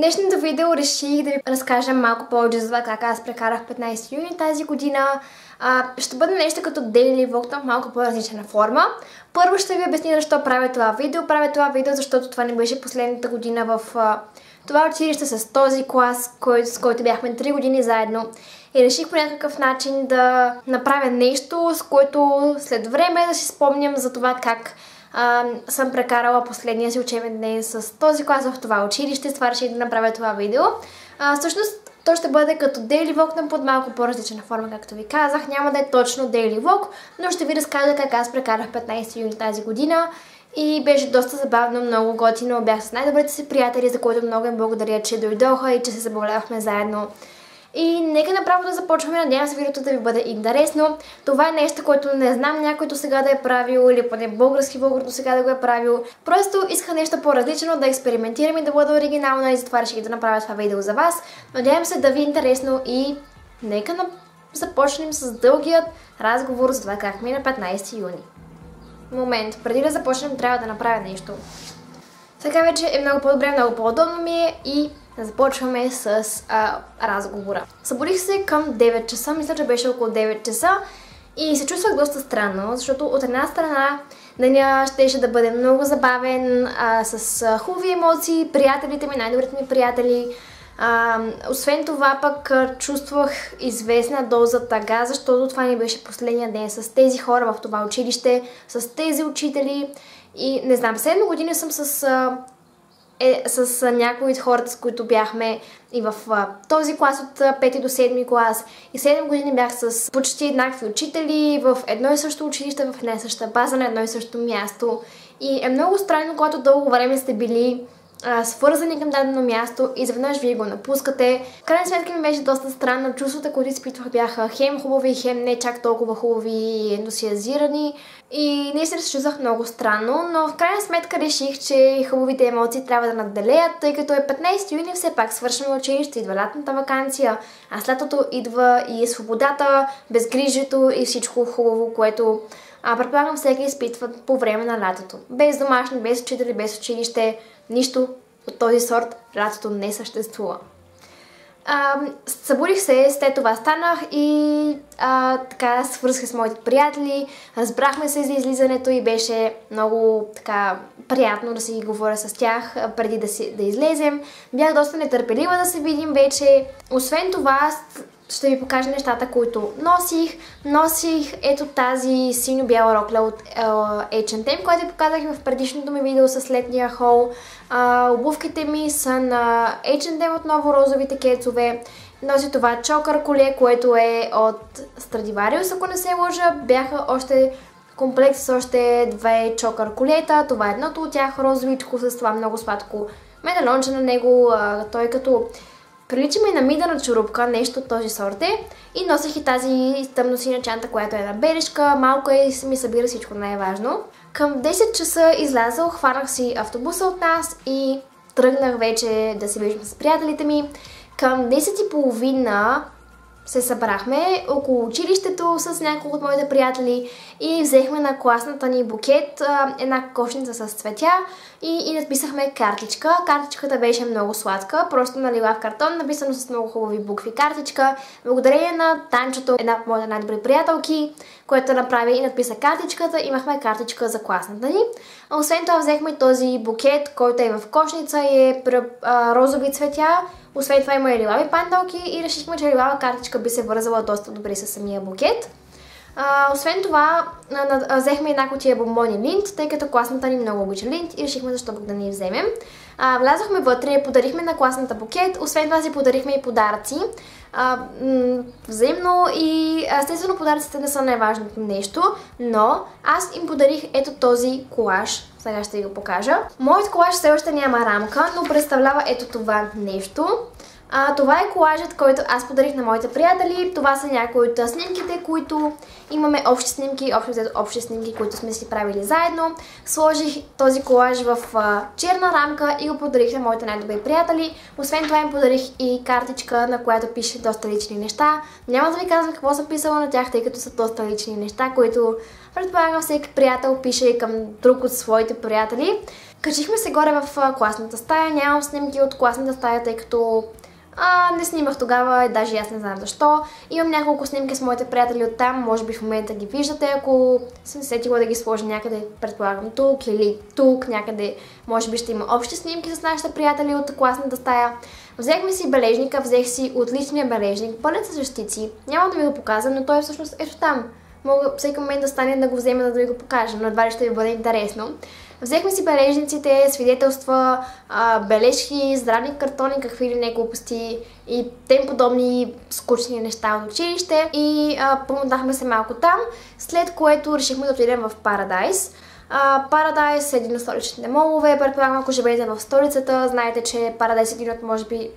днешното видео реших да ви разкажа малко повече за това как аз прекарах 15 юни тази година. Ще бъде нещо като daily vlog, но малко по-различна форма. Първо ще ви обясня защо правя това видео. Правя това видео, защото това не беше последната година в това училище с този клас, с който бяхме 3 години заедно. И реших по някакъв начин да направя нещо, с което след време да си спомням за това как съм прекарала последния си учебен ден с този клас в това училище. С това реших да направя това видео. Всъщност то ще бъде като daily vlog, но под малко по-различна форма, както ви казах. Няма да е точно daily vlog, но ще ви разкажа как аз прекарах 15 юни тази година. И беше доста забавно, много готино. Бях с най-добрите си приятели, за които много им благодаря, че дойдоха и че се забавлявахме заедно. И нека направо да започваме. Надявам се видеото да ви бъде интересно. Това е нещо, което не знам някой до сега да е правил, или поне български българ до сега да го е правил. Просто исках нещо по-различно, да експериментирам и да бъда оригинална, и затова реших да направя това видео за вас. Надявам се да ви е интересно и нека започнем с дългият разговор за това как мина 15 юни. Момент, преди да започнем трябва да направя нещо. Сега вече е много по-добре, много по-удобно ми е и започваме с разговора. Събудих се към 9 часа, мисля, че беше около 9 часа и се чувствах доста странно, защото от една страна деня щеше да бъде много забавен, с хубави емоции, приятелите ми, най-добрите ми приятели. Освен това пък чувствах известна доза тъга, защото това ни беше последния ден с тези хора в това училище, с тези учители и не знам, 7 години съм с някои от хората, с които бяхме и в този клас от 5 до 7 клас. И 7 години бях с почти еднакви учители в едно и също училище, в една и съща база, на едно и също място. И е много странно, когато дълго време сте били свързани към дадено място и изведнъж вие го напускате. В крайна сметка ми беше доста странно. Чувствата, които изпитвах, бяха хем хубави, хем не чак толкова хубави и ентусиазирани. И наистина се чувствах много странно, но в крайна сметка реших, че хубавите емоции трябва да надделеят, тъй като е 15 юни, все пак свършваме училище, идва лятната ваканция, а след лятото идва и свободата, безгрижието и всичко хубаво, което предполагам всеки изпитва по време на лятото. Без домашни, без учители, без училище, нищо от този сорт лятото не съществува. Събудих се, след това станах и така свързах с моите приятели, разбрахме се за излизането и беше много така приятно да си говоря с тях преди да излезем. Бях доста нетърпелива да се видим вече. Освен това, ще ви покажа нещата, които носих. Носих ето тази синьо-бяла рокля от H&M, която ви показах в предишното ми видео с летния хол. Обувките ми са на H&M, отново розовите кецове. Носи това чокър коле, което е от Stradivarius, ако не се лъжа. Бяха още комплект с още 2 чокър колета. Това е едното от тях, розовичко, с това много сладко медалонче на него. Той като прилича ми на мидена чорупка, нещо от този сорт е. И носих и тази тъмносиня чанта, която е на бележка. Малко е и ми събира всичко, най-важно. Към 10 часа излязох, хванах си автобуса от нас и тръгнах вече да се виждам с приятелите ми. Към 10:30 се събрахме около училището с няколко от моите приятели и взехме на класната ни букет една кошница с цветя и написахме картичка. Картичката беше много сладка, просто налила в картон, написано с много хубави букви картичка. Благодарение на Танчото, една от моите най-добри приятелки, която направи и написа картичката, имахме картичка за класната ни. Освен това взехме този букет, който е в кошница и е розови цветя. Освен това има и лилави пандалки и решихме, че лилава картичка би се вързала доста добре със самия букет. Освен това, взехме една кутия бомбони линд, тъй като класната ни много обича линд и решихме защо да не я вземем. Влязохме вътре, подарихме на класната букет, освен това си подарихме и подаръци. Взаимно и естествено подаръците не са най-важното нещо, но аз им подарих ето този колаж. Сега ще ви го покажа. Моят колаж все още няма рамка, но представлява ето това нещо. Това е колажът, който аз подарих на моите приятели. Това са някои от снимките, които имаме общи снимки, общи снимки, които сме си правили заедно. Сложих този колаж в черна рамка и го подарих на моите най-добри приятели. Освен това им подарих и картичка, на която пише доста лични неща. Няма да ви казвам какво съм писала на тях, тъй като са доста лични неща, които предполагам всеки приятел пише към друг от своите приятели. Качихме се горе в класната стая. Нямам снимки от класната стая, тъй като не снимах тогава и даже аз не знам защо. Имам няколко снимки с моите приятели оттам, може би в момента ги виждате, ако съм сетила да ги сложа някъде, предполагам тук или тук, някъде може би ще има общи снимки с нашите приятели от класната стая. Взехме си бележника, взех си отличния бележник, пълен с частици. Няма да ви го показвам, но той всъщност ето там. Мога всеки момент да стане да го взема, да ви го покажа, но едва ли ще ви бъде интересно. Взехме си бележниците, свидетелства, бележки, здравни картони, какви ли не глупости и тем подобни скучни неща от училище и помотахме се малко там, след което решихме да отидем в Paradise. Paradise е един от столичните молове. Предполагам, ако живеете в столицата, знаете, че Paradise е един от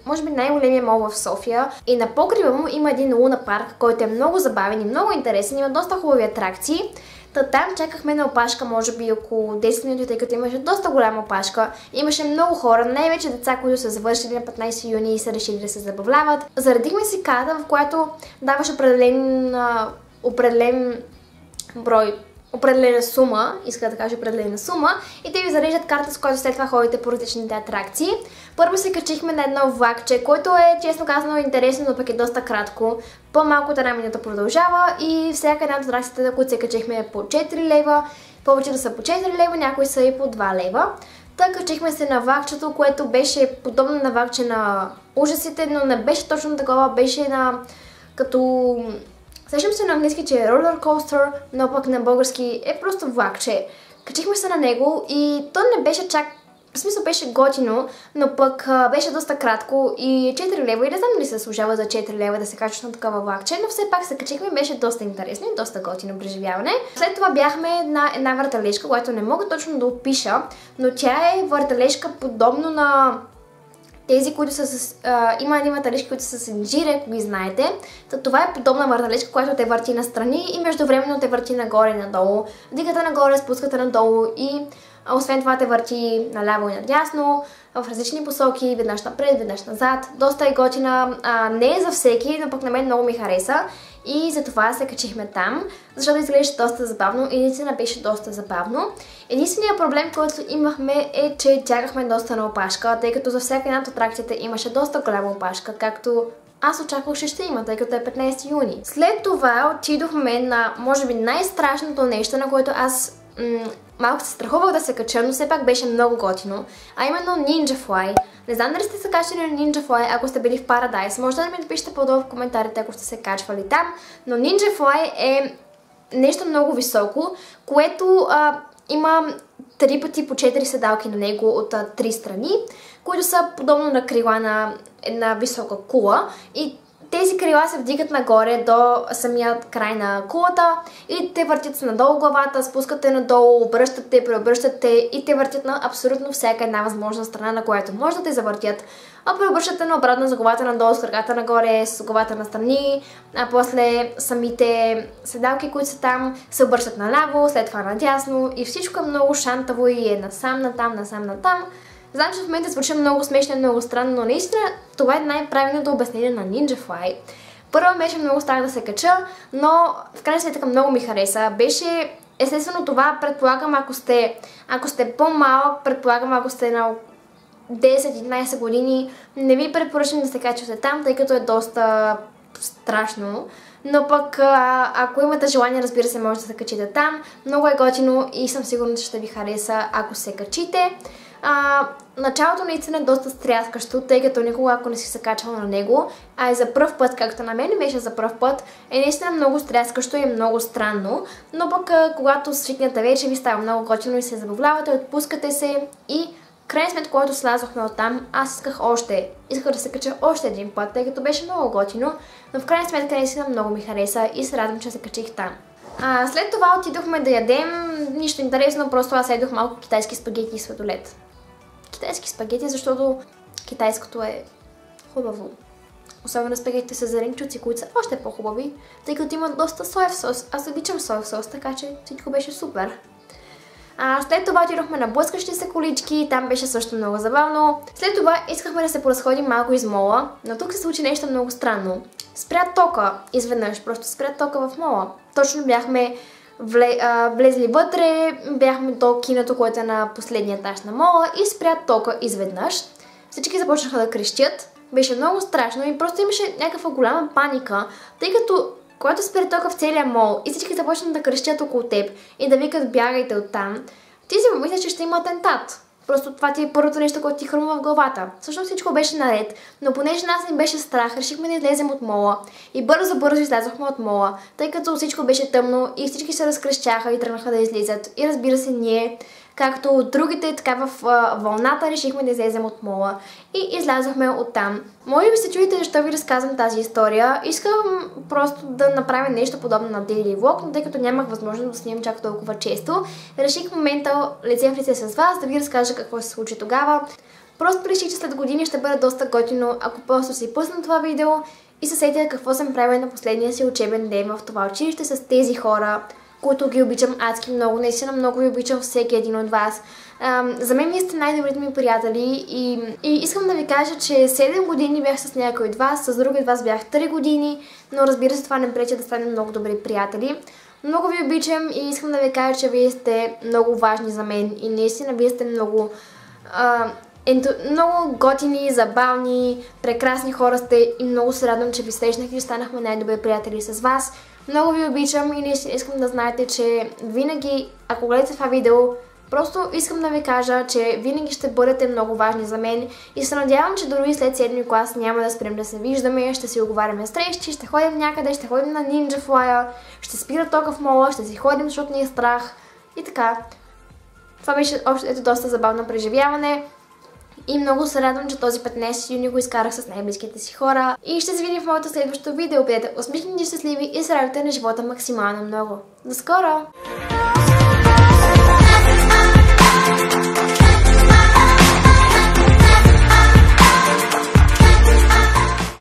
може би най-големия мол в София. И на покрива му има един луна парк, който е много забавен и много интересен, има доста хубави атракции. Там чакахме на опашка, може би около 10 минути, тъй като имаше доста голяма опашка. Имаше много хора, най-вече деца, които са завършили на 15 юни и са решили да се забавляват. Заредихме си карта, в която даваш определена сума, иска да кажа определена сума, и те ви зареждат карта, с която след това ходите по различните атракции. Първо се качихме на едно влакче, което е, честно казано, интересно, но пък е доста кратко. По-малко от една минута продължава и всяка една от атракциите, на които се качихме е по 4 лева, повечето са по 4 лева, някои са и по 2 лева. Така качихме се на влакчето, което беше подобно на влакче на ужасите, но не беше точно такова, беше на като... Сещам се на английски, че е roller coaster, но пък на български е просто влакче. Качихме се на него и то не беше чак... В смисъл беше готино, но пък беше доста кратко и 4 лева и не знам дали се служава за 4 лева да се качиш на такова влакче, но все пак се качихме и беше доста интересно и доста готино преживяване. След това бяхме на една въртележка, която не мога точно да опиша, но тя е въртележка подобно на... Тези, които са с... има едни въртележки, които са с джире, ако ги знаете. Това е подобна въртележка, която те върти настрани и междувременно те върти нагоре и надолу. Вдигате нагоре, спускате надолу и освен това те върти наляво и надясно, в различни посоки, веднъж напред, веднъж назад. Доста е готина, не е за всеки, но пък на мен много ми хареса. И затова се качихме там, защото изглеждаше доста забавно и наистина беше доста забавно. Единственият проблем, който имахме е, че чакахме доста на опашка, тъй като за всяка една от атракцията имаше доста голяма опашка, както аз очаквах, че ще има, тъй като е 15 юни. След това отидохме на, може би, най-страшното нещо, на което аз малко се страхувах да се кача, но все пак беше много готино, а именно Ninja Fly. Не знам дали сте се качвали на Ninja Fly, ако сте били в Paradise. Може да ми напишете по-долу в коментарите, ако сте се качвали там. Но Ninja Fly е нещо много високо, което има 3 пъти по 4 седалки на него от 3 страни, които са подобно на крила на една висока кула. И тези крила се вдигат нагоре до самият край на кулата и те въртят се надолу главата, спускате надолу, обръщате, преобръщате и те въртят на абсолютно всяка една възможна страна, на която може да те завъртят. А преобръщате на обратно с главата надолу, с краката нагоре, с главата настрани, а после самите седалки, които са там, се обръщат наляво, след това надясно и всичко е много шантаво и е насам, натам, насам, натам. Знам, че в момента звучи много смешно и много странно, но наистина това е най-правилното обяснение на Ninja Fly. Първо беше много страх да се кача, но в крайна сметка много ми хареса. Беше естествено това, предполагам, ако сте по-малък, предполагам, ако сте на 10-11 години, не ви препоръчвам да се качвате там, тъй като е доста страшно. Но пък, ако имате желание, разбира се, може да се качите там. Много е готино и съм сигурна, че ще ви хареса, ако се качите. Началото наистина е доста стряскащо, тъй като никога, ако не си се качвала на него, а и за пръв път, както на мен беше за пръв път, е наистина много стряскащо и много странно, но пък когато свикнете вече, ви става много готино и се забавлявате, отпускате се и крайна сметка, когато слязохме оттам, аз исках да се кача още един път, тъй като беше много готино, но в крайна сметка наистина много ми хареса и се радвам, че се качих там. След това отидохме да ядем, нищо интересно, просто аз ядох малко китайски спагети и сладолед. Китайски спагети, защото китайското е хубаво. особено спагетите с зеленчуци, които са още по-хубави, тъй като имат доста соев сос. Аз обичам соев сос, така че всичко беше супер. След това отидохме на блъскащи се колички, там беше също много забавно. След това искахме да се поразходим малко из мола, но тук се случи нещо много странно. Спря тока изведнъж, просто спря тока в мола. Точно бяхме влезли вътре, бяхме до киното, което е на последния етаж на мола и спря тока изведнъж. Всички започнаха да крещят, беше много страшно и просто имаше някаква голяма паника, тъй като когато спре тока в целия мол и всички започнат да крещят около теб и да викат бягайте оттам, ти си помисля, че ще има атентат. Просто това ти е първото нещо, което ти хрумва в главата. Всъщност всичко беше наред, но понеже нас ни беше страх, решихме да излезем от мола и бързо излязохме от мола, тъй като всичко беше тъмно и всички се разкрещяха и тръгнаха да излизат. И разбира се, ние, както другите, така в вълната, решихме да излезем от мола и излязохме оттам. Може би се чуете защо ви разказвам тази история. Искам просто да направя нещо подобно на Daily Vlog, но тъй като нямах възможност да снимам чак толкова често, реших в момента лице в лице с вас да ви разкажа какво се случи тогава. Просто реших, че след години ще бъде доста готино, ако просто си пусна това видео и се сетя какво съм правила на последния си учебен ден в това училище с тези хора, които ги обичам адски много. Наистина много ви обичам всеки един от вас. За мен вие сте най-добрите ми приятели и искам да ви кажа, че 7 години бях с някой от вас, с други от вас бях 3 години, но разбира се това не пречи да станем много добри приятели. Много ви обичам и искам да ви кажа, че вие сте много важни за мен и наистина вие сте много готини, забавни, прекрасни хора сте и много се радвам, че ви срещнах и станахме най-добри приятели с вас. Много ви обичам и наистина искам да знаете, че винаги, ако гледате това видео, просто искам да ви кажа, че винаги ще бъдете много важни за мен и се надявам, че дори след 7 клас няма да спрем да се виждаме, ще си оговаряме срещи, ще ходим някъде, ще ходим на Ninja Flyer, ще спира тока в мола, ще си ходим, защото ни е страх и така. Това беше общо доста забавно преживяване. И много се радвам, че този 15 юни го изкарах с най-близките си хора. И ще се видим в моето следващо видео. Бъдете усмихнати, щастливи и се радвайте на живота максимално много. До скоро!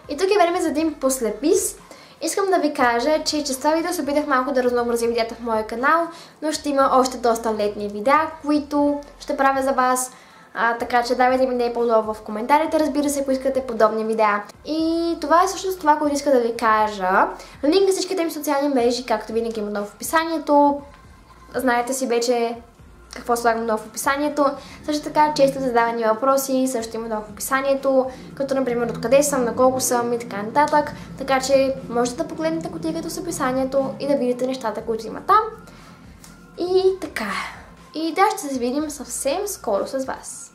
И тук е време за един послепис. Искам да ви кажа, че чрез това видео се опитах малко да разнообразя видеята в моя канал, но ще има още доста летни видеа, които ще правя за вас. Така че давайте ми идеи по-долу в коментарите, разбира се, ако искате подобни видеа. И това е всъщност това, което иска да ви кажа. Линк на всичките ми социални мрежи, както винаги има долу в описанието. Знаете си вече какво слагам долу в описанието. Също така, често задавани въпроси също има долу в описанието, като например откъде съм, на колко съм и така нататък. Така че можете да погледнете кутийката с описанието и да видите нещата, които има там. И така. И да, ще се видим съвсем скоро с вас.